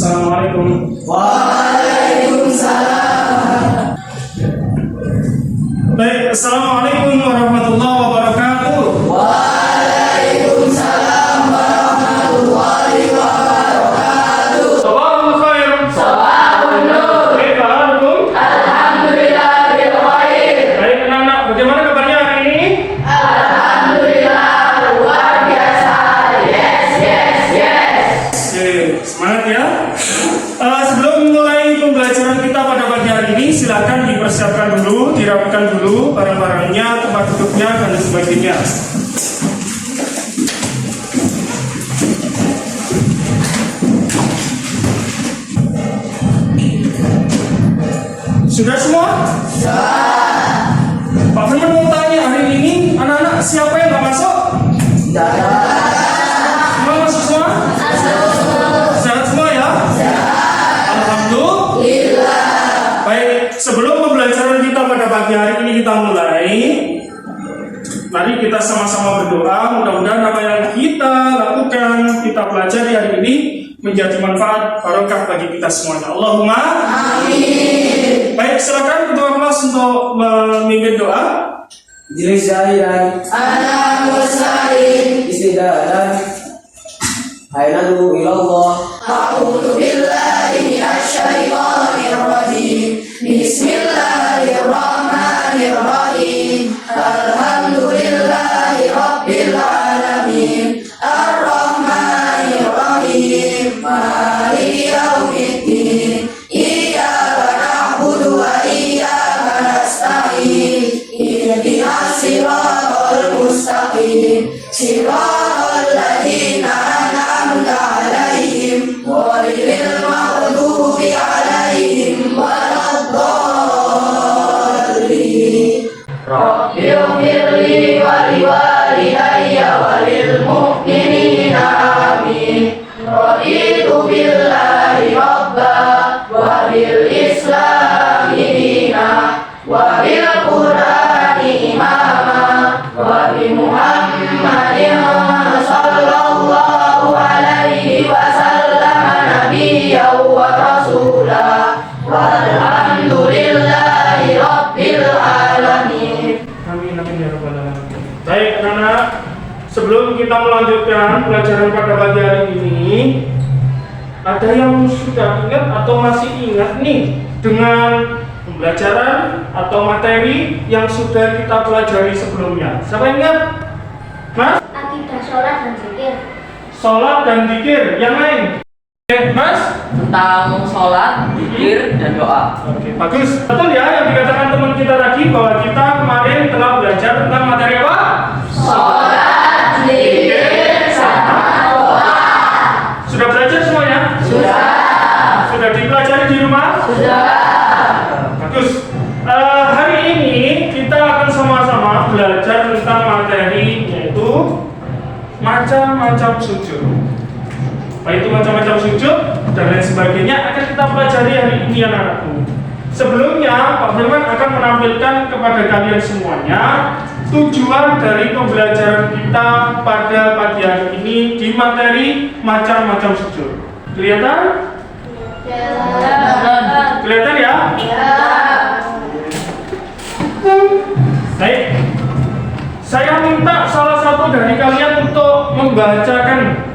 Assalamualaikum. Waalaikumsalam. Baik, assalamualaikum warahmatullahi wabarakatuh. Waalaikumsalam warahmatullahi wabarakatuh. Sabahul khair. Sabahun nur. Kaifa halukum? Alhamdulillah bil khair. Baik anak-anak, bagaimana kabarnya hari ini? Alhamdulillah luar biasa. Yes. Oke, semangat ya. Sebelum mulai pembelajaran kita pada pagi hari ini, silakan dipersiapkan dulu, dirapikan dulu barang-barangnya, tempat duduknya, dan sebagainya. Sudah semua? Sudah. Pak Firman mau tanya, hari ini anak-anak siapa yang nggak masuk? Sudah. Semua masuk semua? Sehat semua ya? Alhamdulillah. Baik, sebelum pembelajaran kita pada pagi hari ini kita mulai, mari kita sama-sama berdoa. Mudah-mudahan apa yang kita lakukan, kita pelajari hari ini menjadi manfaat barokah bagi kita semuanya. Allahumma amin. Baik, silakan ketua kelas untuk memimpin doa. Jenis syairan Ana mursalin. istidadan hainadu ilallah A'udzu billahi minasy syaithanir rajim. Bismillahirrahmanirrahim. Alhamdulillahi rabbil alamin. Arrahmanir rahim. Maliki yaumiddin. Iyyaka na'budu wa iyyaka nasta'in. Ihdinas siratal mustaqim. Siratal ladzina an'amta 'alaihim ghairil maghdubi 'alaihim waladdallin. Rabbighfirli wa liwalidayya wa lil mu'minina amin. Raditu billahi rabba wa bil islami dina wa bil qur'ani imama wa bi muhammadin sallallahu alaihi wasallam nabiyyan wa rasula walhamdulillahi rabbil alamin. Amin, amin ya rabbal alamin. Baik anak-anak, sebelum kita melanjutkan pelajaran pada pagi hari ini, ada yang sudah ingat atau masih ingat nih dengan pembelajaran atau materi yang sudah kita pelajari sebelumnya? Siapa yang ingat? Mas? Akidah sholat dan zikir. Sholat dan zikir. Yang lain? Mas? Tentang sholat, zikir, dan doa. Oke, bagus. Betul ya yang dikatakan teman kita tadi bahwa kita kemarin telah belajar tentang materi apa? Sholat, zikir, sama doa. Sudah belajar semuanya? Sudah. Sudah dipelajari di rumah? Sudah. Bagus. Hari ini kita akan sama-sama belajar tentang materi yaitu macam-macam sujud. Baik itu macam-macam sujud dan lain sebagainya akan kita pelajari hari ini anak-anakku. Sebelumnya Pak Firman akan menampilkan kepada kalian semuanya tujuan dari pembelajaran kita pada pagi hari ini di materi macam-macam sujud. Kelihatan? Kelihatan ya? Baik. Saya minta salah satu dari kalian untuk membacakan.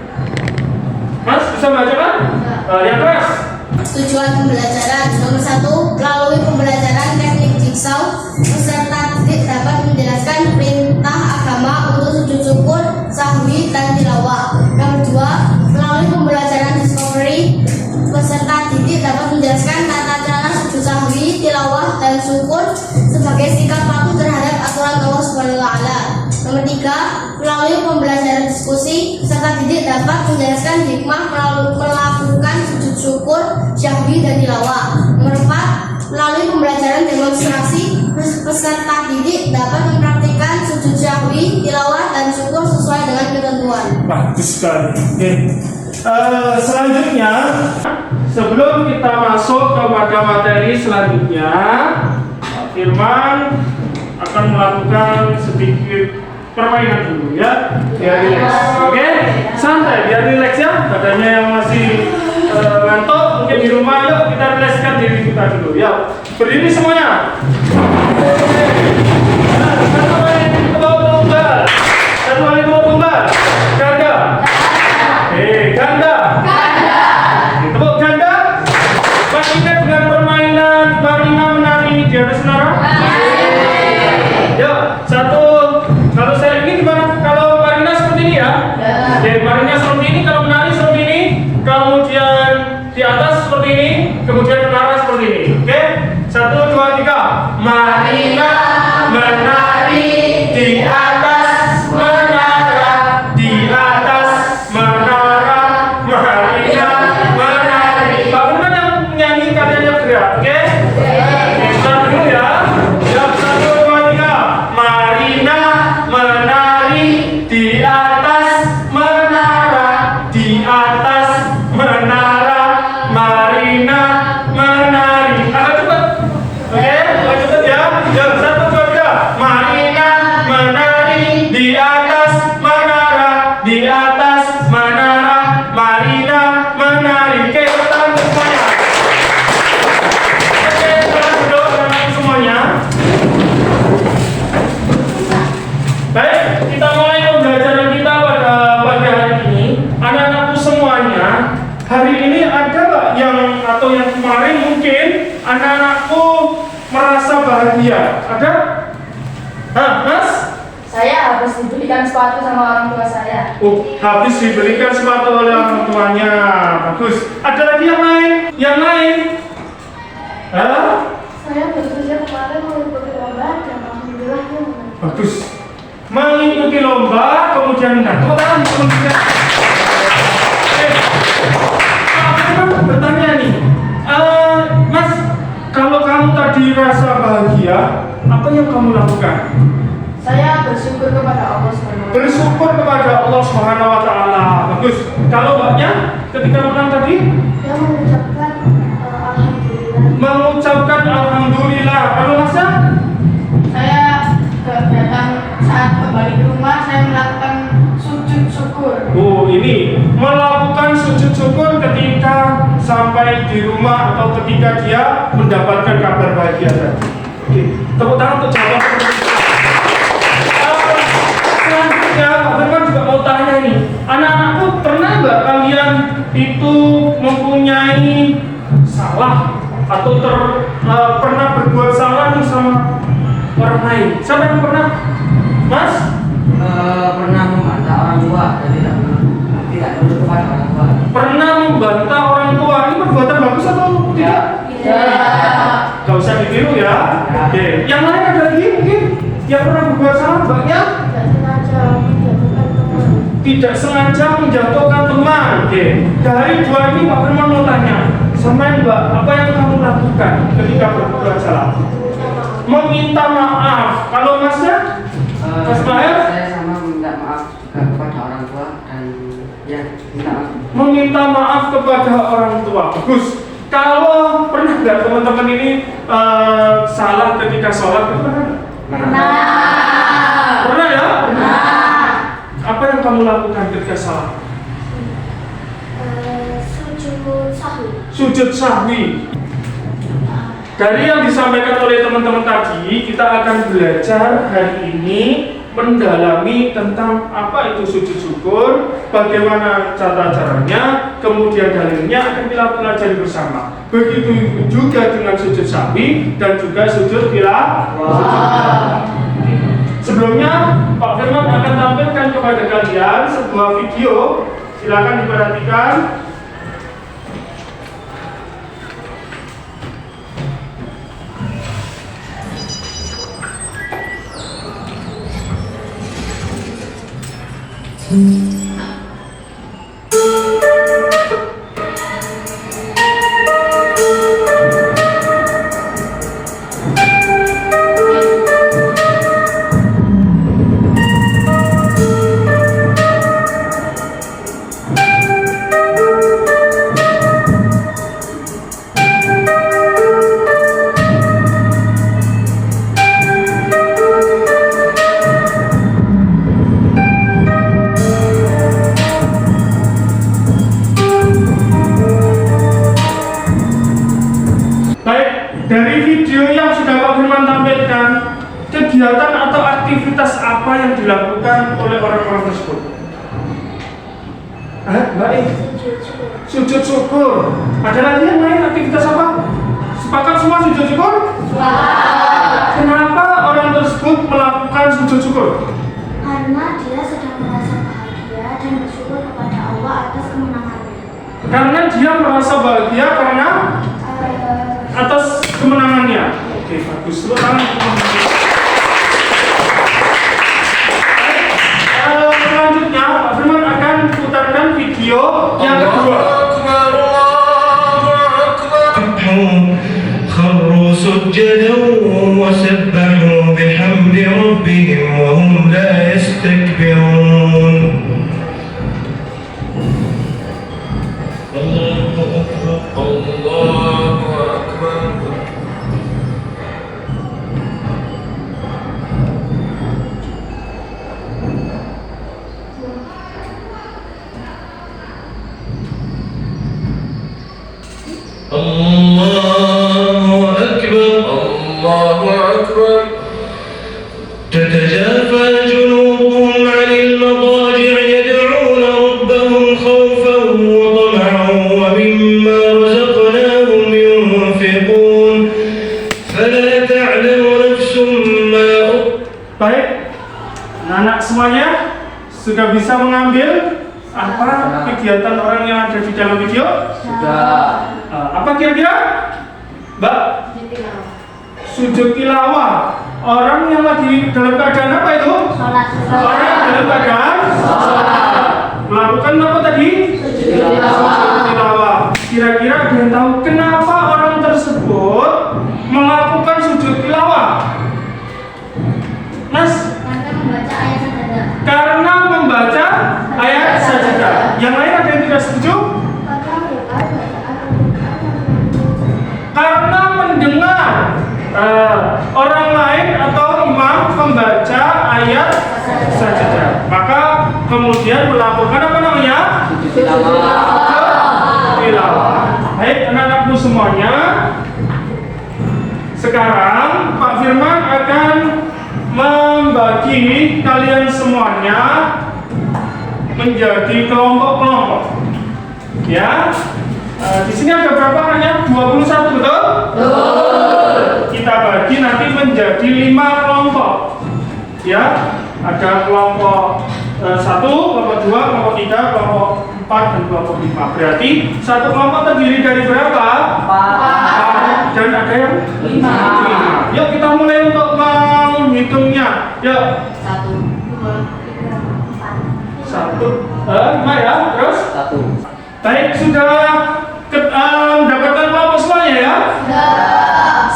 Mas, bisa membacakan? Yang keras. Tujuan pembelajaran nomor 1, melalui pembelajaran teknik jigsaw, peserta didik dapat menjelaskan perintah agama untuk sujud syukur, sahwi, dan tilawah. Nomor 2, melalui pembelajaran discovery, peserta didik dapat menjelaskan tata cara sujud sahwi, tilawah, dan syukur sebagai sikap patuh terhadap aturan Allah Subhanahu wa Ta'ala. Nomor 3, melalui pembelajaran diskusi, peserta didik dapat menjelaskan hikmah melakukan sujud syukur, syahwi, dan tilawah. Nomor 4, melalui pembelajaran demonstrasi, peserta didik dapat mempraktikkan sujud syahwi, tilawah, dan syukur sesuai dengan ketentuan. Bagus sekali. Oke. Selanjutnya, sebelum kita masuk kepada materi selanjutnya, Pak Firman akan melakukan sedikit permainan dulu ya, biar rileks. Oke, santai, biar rileks ya. Badannya yang masih ngantuk kita dulu. Ya, berdiri semuanya. Satu lagi ke bawah tunggal. Satu lagi ke bawah tunggal. Ganda. Ganda. Tepuk ganda. Masih ingat dengan permainan Marina menari di atas menara? Yuk, satu. Kalau saya ini gimana? Kalau Marina seperti ini ya? Marina seperti ini, kalau menari seperti ini, kemudian di atas seperti ini, kemudian menara seperti ini. Oke? 1, 2, 3. Marina menari di atas menara, di atas menara. Marina menari. Pak Firman yang nyanyi, kalian yang gerak. Oke? Start dulu ya. Ya, 1, 2, 3. Marina menari di atas menara, di atas menara. Marina menari. Agak cepat. Oke, agak cepat ya. Ya, 1, 2, 3. Marina menari di atas menara, di atas menara. Marina menari. Oke, tangan semuanya. Oke, tangan duduk tangan semuanya. Baik, kita mulai pembelajaran kita pada pagi hari ini. Anak-anakku semuanya, hari ini ada nggak yang atau yang kemarin mungkin anak-anakku merasa bahagia? Ada? Hah, Mas? Saya habis dibelikan sepatu sama orang tua saya. Oh, habis diberikan sepatu oleh orang tuanya. Bagus. Ada lagi yang lain? Yang lain? Hah? Saya baru saja kemarin mengikuti lomba dan alhamdulillah dia menang. Bagus. Mengikuti lomba, kemudian menang. Tepuk tangan, kemudian. Aku bertanya nih, Mas, kalau kamu tadi rasa bahagia, apa yang kamu lakukan? Saya bersyukur kepada Allah SWT. Bersyukur kepada Allah Subhanahu wa taala. Bagus. Kalau Mbaknya ketika menang tadi Dia mengucapkan alhamdulillah. mengucapkan alhamdulillah. Kalau Masnya? Saya datang saat kembali ke rumah, saya melakukan sujud syukur. Oh, ini melakukan sujud syukur ketika sampai di rumah atau ketika dia mendapatkan kabar bahagia tadi. Oke, tepuk tangan untuk jawaban. Selanjutnya, Pak Firman juga mau tanya nih, anak-anakku pernah nggak kalian itu mempunyai salah atau pernah berbuat salah nih sama orang lain? Siapa yang pernah? Mas? Pernah membantah orang tua dan tidak nurut kepada orang tua. Pernah membantah orang tua, ini perbuatan bagus atau tidak? Tidak. Gak usah ditiru ya. Oke. Yang lain ada lagi mungkin yang pernah berbuat salah banyak? Tidak sengaja menjatuhkan teman. Tidak sengaja menjatuhkan teman. Oke. Dari dua ini Pak Firman mau tanya, sama Mbak, apa yang kamu lakukan ketika berbuat salah? Meminta maaf. Kalau Masnya? Mas Maher? Saya sama minta maaf juga kepada orang tua dan ya minta maaf. Meminta maaf kepada orang tua. Bagus. Kalau pernah nggak teman-teman ini salah ketika sholat itu pernah? Pernah ya? Apa yang kamu lakukan ketika salah? Sujud sahwi. Sujud sahwi. Dari yang disampaikan oleh teman-teman tadi, kita akan belajar hari ini mendalami tentang apa itu sujud syukur, bagaimana caranya, kemudian dalilnya akan kita pelajari bersama. Begitu juga dengan sujud sahwi dan juga sujud tilawah. Sebelumnya, Pak Firman akan tampilkan kepada kalian sebuah video. Silakan diperhatikan. dari video yang sudah Pak Firman tampilkan, kegiatan atau aktivitas apa yang dilakukan oleh orang-orang tersebut? Baik. Sujud syukur. Ada lagi yang lain aktivitas apa? Sepakat semua sujud syukur? Kenapa orang tersebut melakukan sujud syukur? Karena dia sedang merasa bahagia dan bersyukur kepada Allah atas kemenangannya. Karena dia merasa bahagia karena atas kemenangannya. Oke, bagus. Selanjutnya Pak Firman akan putarkan video yang kedua. خروا سجدا وسبحوا بحمد ربهم وهم لا يستكبرون الله أكبر الله أكبر الله أكبر الله أكبر تتجافى جنوبهم عن المضاجع يدعون ربهم خوفا وطمعا ومما رزقناهم ينفقون فلا تعلم نفس ما Baik, anak semuanya sudah bisa mengambil apa kegiatan orang yang ada di dalam video? Sudah. Apa kira-kira? Mbak? Sujud tilawah. Orang yang lagi dalam keadaan apa itu? Sholat. Orang yang dalam keadaan melakukan apa tadi? Sujud tilawah. Kira-kira ada yang tahu kenapa orang tersebut melakukan sujud tilawah? Mas? Karena membaca ayat sajadah. Yang lain ada yang tidak setuju? Karena mendengar orang lain atau imam membaca ayat sajadah, maka kemudian melakukan apa namanya? Tilawah. Baik anak-anakku semuanya, sekarang Pak Firman akan membagi kalian semuanya menjadi kelompok-kelompok. Ya. Di sini ada berapa anaknya? 21, betul? Betul. Kita bagi nanti menjadi 5 kelompok. Ya. Ada kelompok 1, kelompok 2, kelompok 3, kelompok 4 dan kelompok 5. Berarti satu kelompok terdiri dari berapa? 4. Dan ada yang 5. Yuk kita mulai untuk menghitungnya. Yuk. 1, 2, 3, 4. 1, 5 ya. Terus? 1. Baik, sudah mendapatkan kelompok semuanya ya?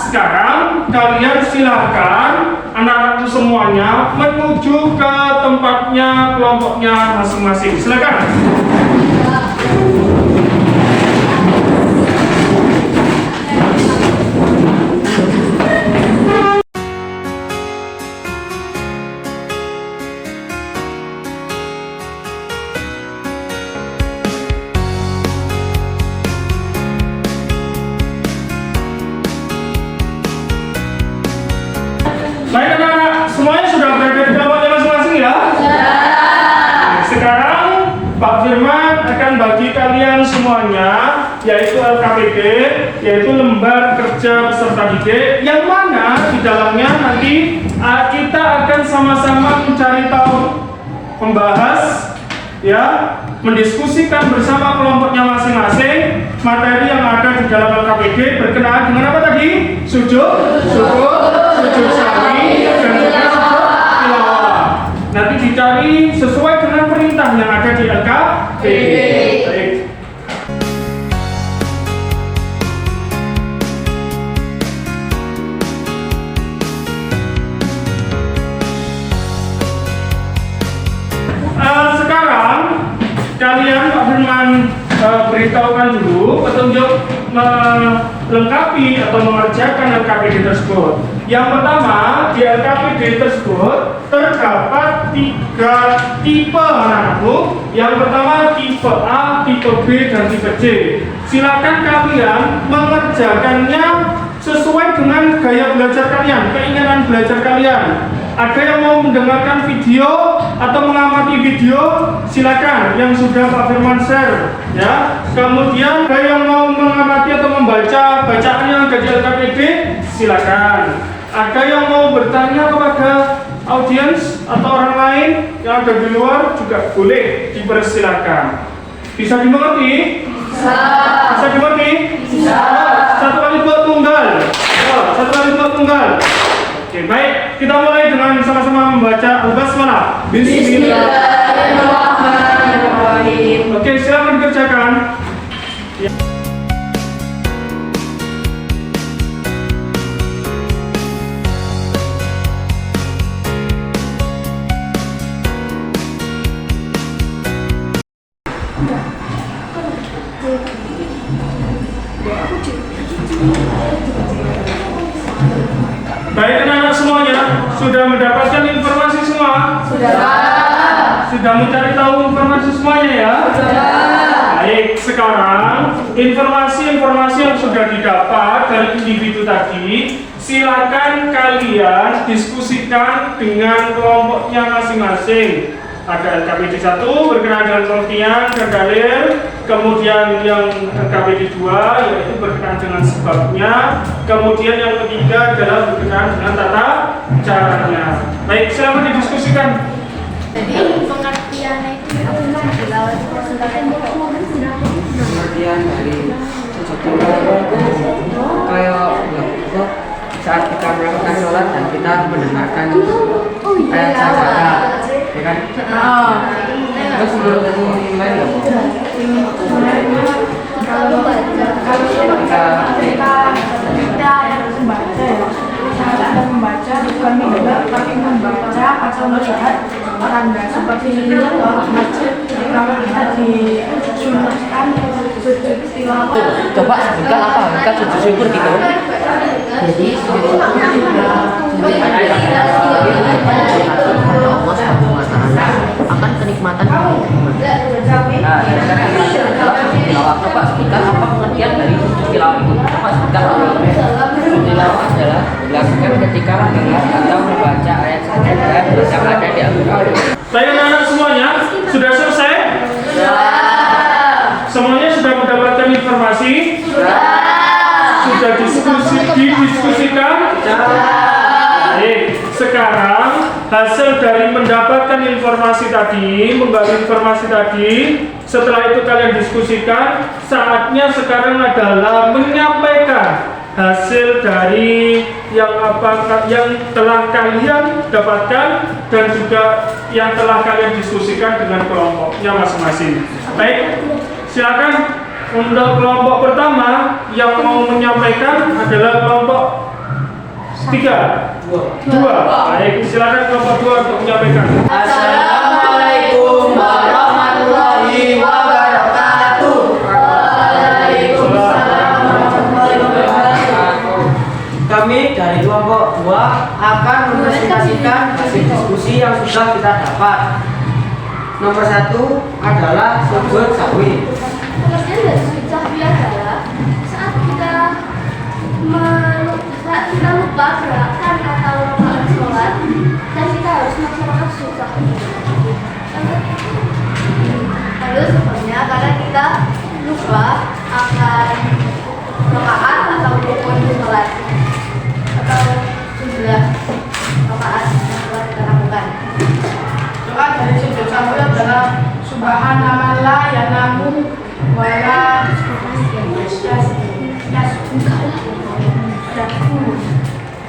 Sekarang kalian silahkan anak-anakku semuanya menuju ke tempatnya kelompoknya masing-masing. Silakan. Baik anak-anak, semuanya sudah berada di kelompoknya masing-masing ya? Sekarang Pak Firman akan bagi kalian semuanya, yaitu LKPD, yaitu lembar kerja peserta didik, yang mana di dalamnya nanti kita akan sama-sama mencari tahu, membahas, ya, mendiskusikan bersama kelompoknya masing-masing materi yang ada di dalam LKPD berkenaan dengan apa tadi? Sujud, syukur, sujud syahwi, dan juga sujud tilawah. Nanti dicari sesuai dengan perintah yang ada di LKPD. Baik. Sekarang kalian Pak Firman beritahukan dulu petunjuk melengkapi atau mengerjakan LKPD tersebut. Yang pertama, di LKPD tersebut terdapat 3 tipe anak-anakku. Yang pertama tipe A, tipe B, dan tipe C. Silakan kalian mengerjakannya sesuai dengan gaya belajar kalian, keinginan belajar kalian. Ada yang mau mendengarkan video atau mengamati video, silakan. Yang sudah Pak Firman share, ya. Kemudian ada yang mau mengamati atau membaca bacaan yang ada di LKPD, silakan. Ada yang mau bertanya kepada audiens atau orang lain yang ada di luar juga boleh, dipersilakan. Bisa dimengerti? Bisa dimengerti? Bisa. Satu kali dua tunggal. Satu kali dua tunggal. Oke, baik. Kita mulai dengan sama-sama membaca Al-Basmalah. Bismillahirrahmanirrahim. Oke, silakan dikerjakan. Ya. Baik anak-anak semuanya, sudah mendapatkan informasi semua? Sudah mencari tahu informasi semuanya ya? Baik, sekarang informasi-informasi yang sudah didapat dari individu tadi, silakan kalian diskusikan dengan kelompoknya masing-masing. Ada LKPD 1 berkenaan dengan pengertian dan dalil, kemudian yang LKPD 2 yaitu berkenaan dengan sebabnya, kemudian yang ketiga adalah berkenaan dengan tata caranya. Baik, silakan didiskusikan. Jadi pengertiannya itu gimana? Pengertian dari sesuatu kayak saat kita melakukan sholat dan kita mendengarkan ayat sajadah, ya kan? Terus menurutmu yang lain apa? Kalau kita harus membaca ya, saat membaca bukan mendengar tapi membaca atau melihat tanda seperti ini masjid kalau kita disunahkan sujud tilawah. Coba sebutkan apa? Kita sujud syukur gitu. Jadi sujud syukur akan kenikmatan. Nah, tilawah. Coba sebutkan apa pengertian dari sujud tilawah itu? Coba sebutkan apa? Sujud tilawah adalah dilakukan ketika mendengar atau membaca ayat sajadah yang ada di Al-Quran. Baik anak-anak semuanya, sudah selesai? Semuanya sudah mendapatkan informasi? Sudah didiskusikan? Baik, sekarang hasil dari mendapatkan informasi tadi, menggali informasi tadi, setelah itu kalian diskusikan, saatnya sekarang adalah menyampaikan hasil dari yang telah kalian dapatkan dan juga yang telah kalian diskusikan dengan kelompoknya masing-masing. Baik, silakan. Untuk kelompok pertama yang mau menyampaikan adalah kelompok 3. 2. Baik, silakan kelompok 2 untuk menyampaikan. Assalamualaikum warahmatullahi wabarakatuh. Kami dari kelompok 2 akan mempresentasikan hasil diskusi yang sudah kita dapat. Nomor 1 adalah sujud sahwi. Pengertian dari sujud sahwi adalah saat kita lupa gerakan atau rakaat sholat dan kita harus melaksanakan sujud sahwi. Lalu sebabnya karena kita lupa akan rakaat atau rukun sholat atau jumlah rakaat yang telah kita lakukan. Doa dari sujud sahwi adalah subhanallah ya namu wala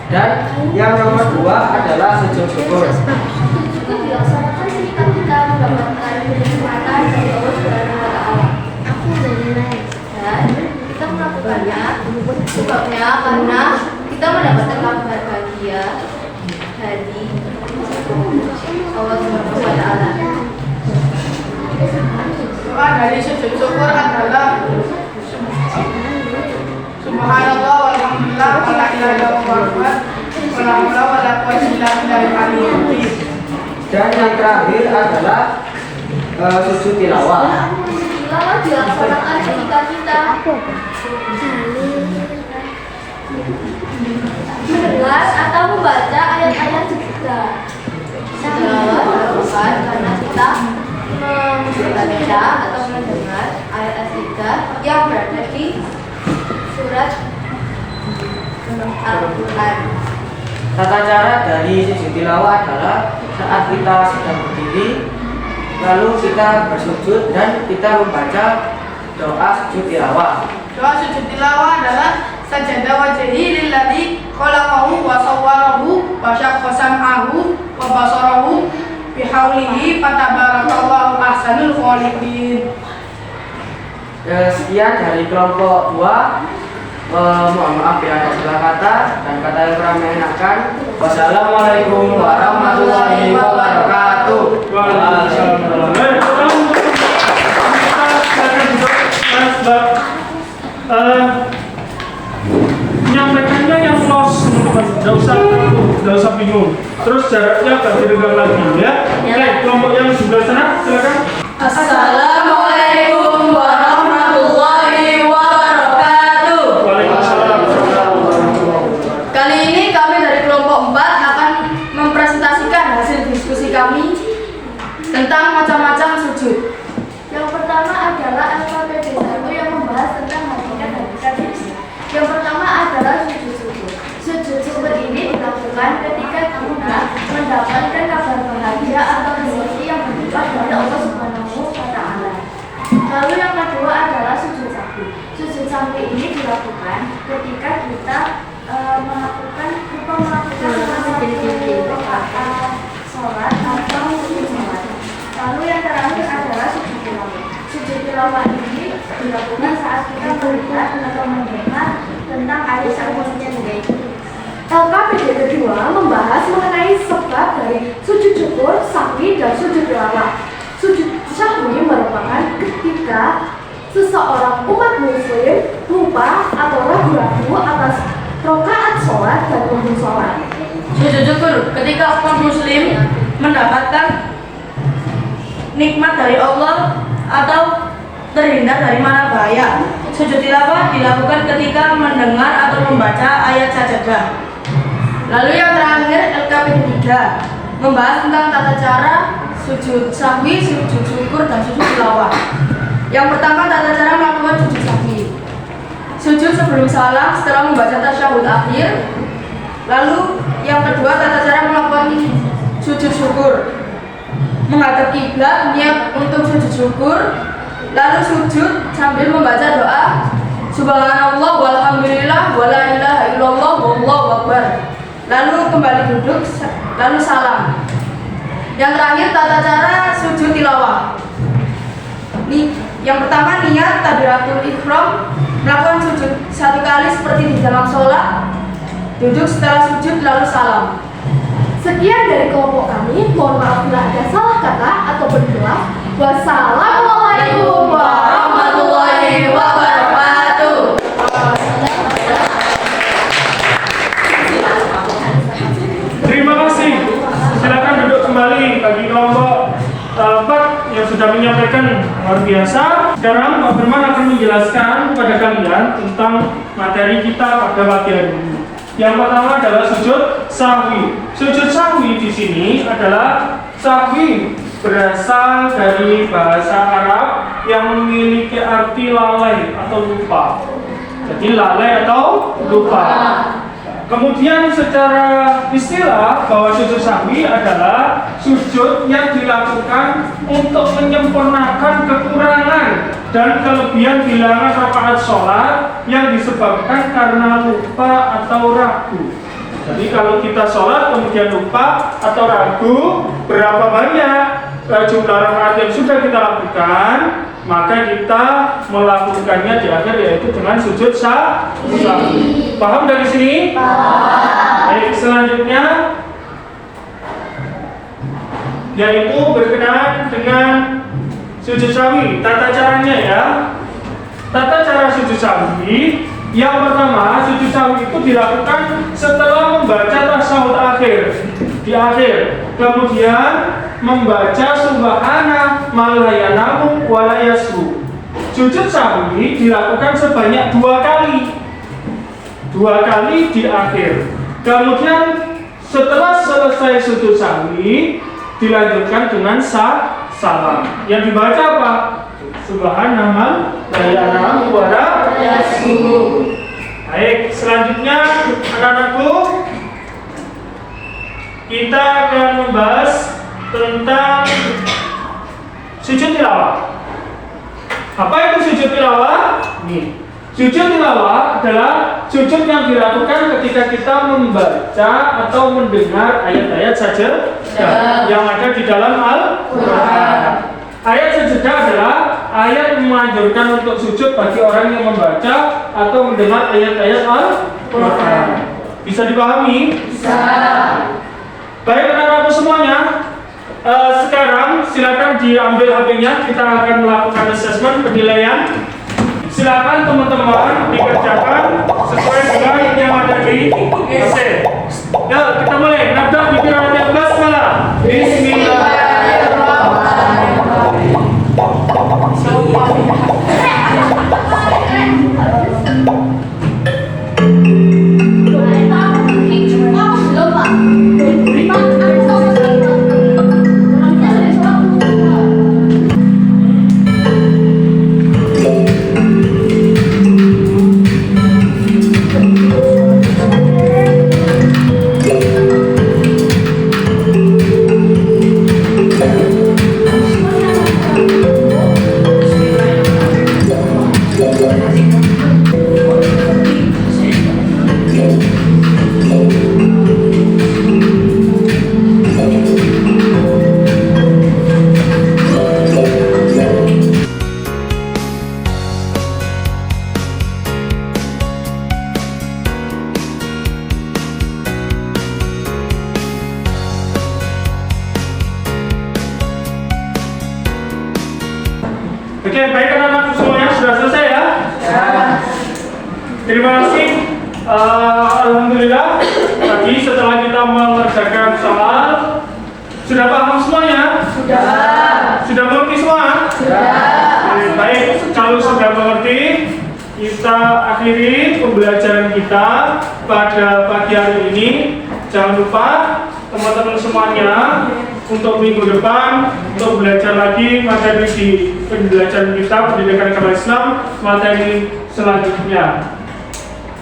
Dan yang nomor 2 adalah sujud syukur. Sujud syukur dilaksanakan ketika kita mendapatkan kenikmatan dari Allah Subhanahu wa Ta'ala. Dan kita melakukannya sebabnya karena kita mendapatkan kabar bahagia dari Allah Subhanahu wa Ta'ala. doa dari sujud syukur adalah subhanallah walhamdulillah wala ilaha illallah wala haula wala quwwata illa billah. Dan yang terakhir adalah sujud tilawah. Tilawah dilaksanakan ketika kita mendengar atau membaca ayat-ayat juga. Tilawah dilakukan karena kita membaca atau mendengar ayat-ayat juga yang berada di surat Al-Quran. Tata cara dari sujud tilawah adalah saat kita sedang berdiri, lalu kita bersujud dan kita membaca doa sujud tilawah. Doa sujud tilawah adalah sajada wajhi lilladzi khalaqahu wa sawwarahu wa syaqqa sam'ahu wa basarahu bihaulihi fatabarakallahu ahsanul khaliqin. Sekian dari kelompok 2. Mohon maaf ya atas salah kata dan kata yang kurang mengenakan. Wassalamualaikum warahmatullahi wabarakatuh. Waalaikumsalam. Menyampaikannya yang los, tidak usah bingung. Terus jaraknya agak diregang lagi ya. Oke, kelompok yang sebelah sana silakan. Assalamualaikum warahmatullahi wabarakatuh. Waalaikumsalam. Kali ini kami dari kelompok 4 akan mempresentasikan hasil diskusi kami tentang macam-macam sujud. Yang pertama adalah LKPD 1 yang membahas tentang hakikat ini. Yang pertama adalah sujud syukur. Sujud syukur ini dilakukan ketika kita mendapatkan kabar bahagia atau rezeki yang berlipat dari Allah Subhanahu wa Ta'ala. Lalu yang kedua adalah sujud sahwi. Sujud sahwi ini dilakukan ketika kita melakukan sholat atau sujud sholat. Lalu yang terakhir adalah sujud tilawah. Sujud tilawah ini dilakukan saat kita melihat atau mendengar tentang ayat yang baik. LKPD kedua membahas mengenai sebab dari sujud syukur, sahwi, dan sujud tilawah. Sujud sahwi merupakan ketika seseorang umat muslim lupa atau ragu-ragu atas rakaat sholat dan rukun sholat. Sujud syukur ketika umat muslim mendapatkan nikmat dari Allah atau terhindar dari mara bahaya. Sujud tilawah dilakukan ketika mendengar atau membaca ayat sajadah. Lalu yang terakhir LKPD 3 membahas tentang tata cara sujud sahwi, sujud syukur, dan sujud tilawah. Yang pertama, tata cara melakukan sujud sahwi. Sujud sebelum salam setelah membaca tasyahud akhir. Lalu yang kedua, tata cara melakukan sujud syukur. Menghadap kiblat, niat untuk sujud syukur. Lalu sujud sambil membaca doa Subhanallah walhamdulillah wala ilaha illallah wallahu akbar. Lalu kembali duduk, lalu salam. Yang terakhir, tata cara sujud tilawah. Yang pertama, niat takbiratul ihram, melakukan sujud 1 kali seperti di dalam sholat, duduk setelah sujud lalu salam. Sekian dari kelompok kami. Mohon maaf bila ada salah kata atau berkhilaf. Wassalamualaikum warahmatullahi wabarakatuh. Terima kasih. Silakan duduk kembali bagi kelompok 4 yang sudah menyampaikan luar biasa. Sekarang Pak Firman akan menjelaskan kepada kalian tentang materi kita pada pagi hari ini. Yang pertama adalah sujud sahwi. Sujud sahwi di sini adalah sahwi berasal dari bahasa Arab yang memiliki arti lalai atau lupa. Jadi lalai atau lupa. Kemudian secara istilah bahwa sujud sahwi adalah sujud yang dilakukan untuk menyempurnakan kekurangan dan kelebihan bilangan rakaat sholat yang disebabkan karena lupa atau ragu. Jadi kalau kita sholat kemudian lupa atau ragu berapa banyak jumlah rakaat yang sudah kita lakukan, maka kita melakukannya di akhir yaitu dengan sujud sahwi. Paham dari sini? Paham. Baik, selanjutnya yaitu berkenaan dengan sujud sahwi. Tata caranya ya. Tata cara sujud sahwi yang pertama, sujud sahwi itu dilakukan setelah membaca tasyahud akhir. Di akhir, kemudian membaca subhana malayanamu walayasru. Sujud sahwi dilakukan sebanyak 2 kali. 2 kali di akhir. Kemudian setelah selesai sujud sahwi dilanjutkan dengan salam. Yang dibaca apa? Subhanallah wa bihamdihi. Baik, selanjutnya anak-anakku, kita akan membahas tentang sujud tilawah. Apa itu sujud tilawah? Nih, sujud tilawah adalah sujud yang dilakukan ketika kita membaca atau mendengar ayat-ayat saja yang ada di dalam Al-Quran. Ayat sajadah adalah ayat menganjurkan untuk sujud bagi orang yang membaca atau mendengar ayat-ayat Al-Quran. Bisa dipahami? Bisa. Baik anak-anakku semuanya, sekarang silakan diambil HP-nya. Kita akan melakukan assessment penilaian. Silakan teman-teman dikerjakan sesuai dengan yang ada di PC. Ya, kita mulai. Nabda pikiran yang basmalah. Bismillahirrahmanirrahim. Oke, baik anak-anak semuanya sudah selesai ya? Ya. Terima kasih. Alhamdulillah tadi setelah kita mengerjakan soal sudah paham semuanya? Sudah. Sudah mengerti semua? Sudah. Oke, baik, kalau sudah mengerti, kita akhiri pembelajaran kita pada pagi hari ini. Jangan lupa teman-teman semuanya untuk minggu depan untuk belajar lagi materi di pembelajaran kita pendidikan agama Islam materi selanjutnya.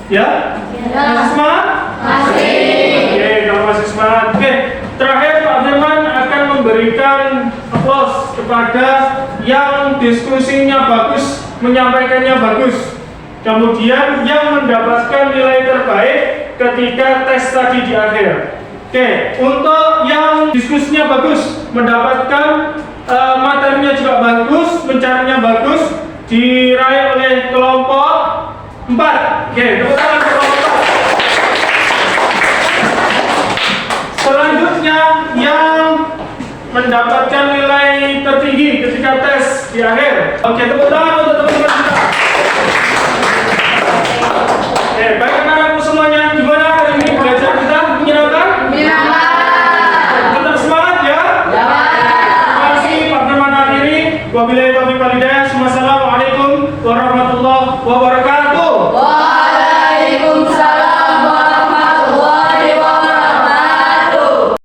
Ya? Masih semangat? Masih. Oke, kalau masih semangat. Oke, terakhir Pak Firman akan memberikan aplaus kepada yang diskusinya bagus, menyampaikannya bagus. Kemudian yang mendapatkan nilai terbaik ketika tes tadi di akhir. Oke, untuk yang diskusinya bagus, mendapatkan materinya juga bagus, mencarinya bagus, diraih oleh kelompok 4. Oke, tepuk tangan untuk kelompok 4. Selanjutnya yang mendapatkan nilai tertinggi ketika tes di akhir. Oke, tepuk tangan untuk teman-teman kita. Oke, baik anak-anakku semuanya, gimana hari ini belajar kita? Menyenangkan? Menyenangkan. Tetap semangat ya? Ya. Terima kasih Pak Firman akhiri. Wabillahi